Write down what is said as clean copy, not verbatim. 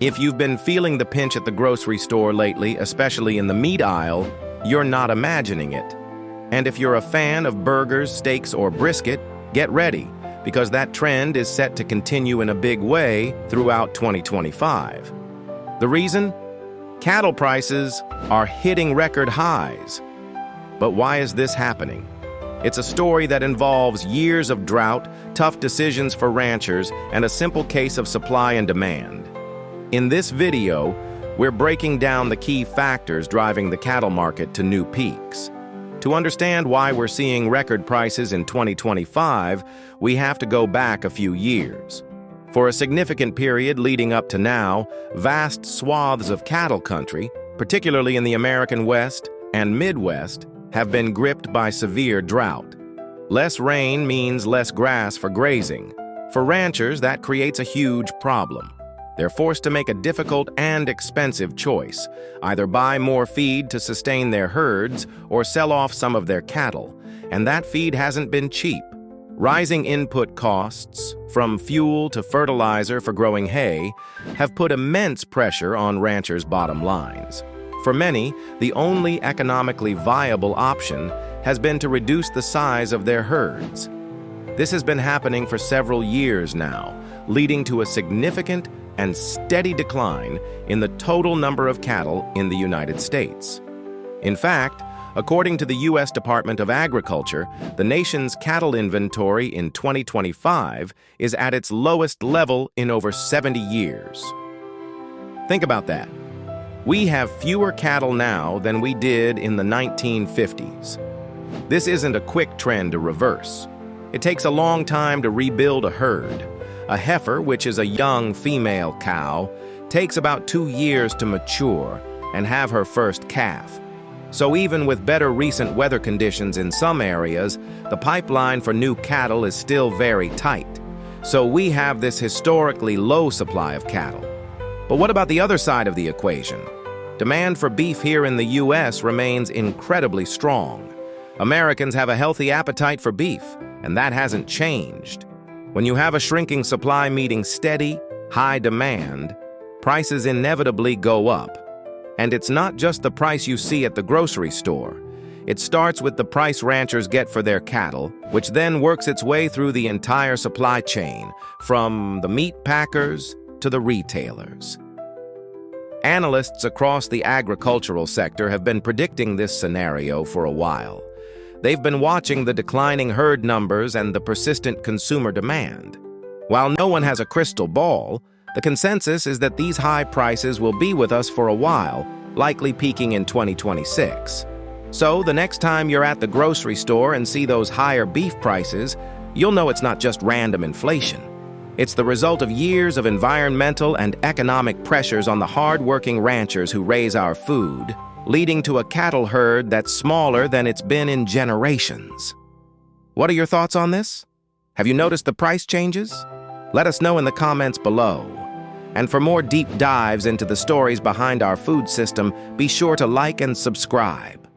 If you've been feeling the pinch at the grocery store lately, especially in the meat aisle, you're not imagining it. And if you're a fan of burgers, steaks, or brisket, get ready, because that trend is set to continue in a big way throughout 2025. The reason? Cattle prices are hitting record highs. But why is this happening? It's a story that involves years of drought, tough decisions for ranchers, and a simple case of supply and demand. In this video, we're breaking down the key factors driving the cattle market to new peaks. To understand why we're seeing record prices in 2025, we have to go back a few years. For a significant period leading up to now, vast swaths of cattle country, particularly in the American West and Midwest, have been gripped by severe drought. Less rain means less grass for grazing. For ranchers, that creates a huge problem. They're forced to make a difficult and expensive choice, either buy more feed to sustain their herds or sell off some of their cattle, and that feed hasn't been cheap. Rising input costs, from fuel to fertilizer for growing hay, have put immense pressure on ranchers' bottom lines. For many, the only economically viable option has been to reduce the size of their herds. This has been happening for several years now, leading to a significant and steady decline in the total number of cattle in the United States. In fact, according to the U.S. Department of Agriculture, the nation's cattle inventory in 2025 is at its lowest level in over 70 years. Think about that. We have fewer cattle now than we did in the 1950s. This isn't a quick trend to reverse. It takes a long time to rebuild a herd. A heifer, which is a young female cow, takes about 2 years to mature and have her first calf. So even with better recent weather conditions in some areas, the pipeline for new cattle is still very tight. So we have this historically low supply of cattle. But what about the other side of the equation? Demand for beef here in the U.S. remains incredibly strong. Americans have a healthy appetite for beef, and that hasn't changed. When you have a shrinking supply meeting steady, high demand, prices inevitably go up. And it's not just the price you see at the grocery store. It starts with the price ranchers get for their cattle, which then works its way through the entire supply chain, from the meat packers to the retailers. Analysts across the agricultural sector have been predicting this scenario for a while. They've been watching the declining herd numbers and the persistent consumer demand. While no one has a crystal ball, the consensus is that these high prices will be with us for a while, likely peaking in 2026. So the next time you're at the grocery store and see those higher beef prices, you'll know it's not just random inflation. It's the result of years of environmental and economic pressures on the hard-working ranchers who raise our food, leading to a cattle herd that's smaller than it's been in generations. What are your thoughts on this? Have you noticed the price changes? Let us know in the comments below. And for more deep dives into the stories behind our food system, be sure to like and subscribe.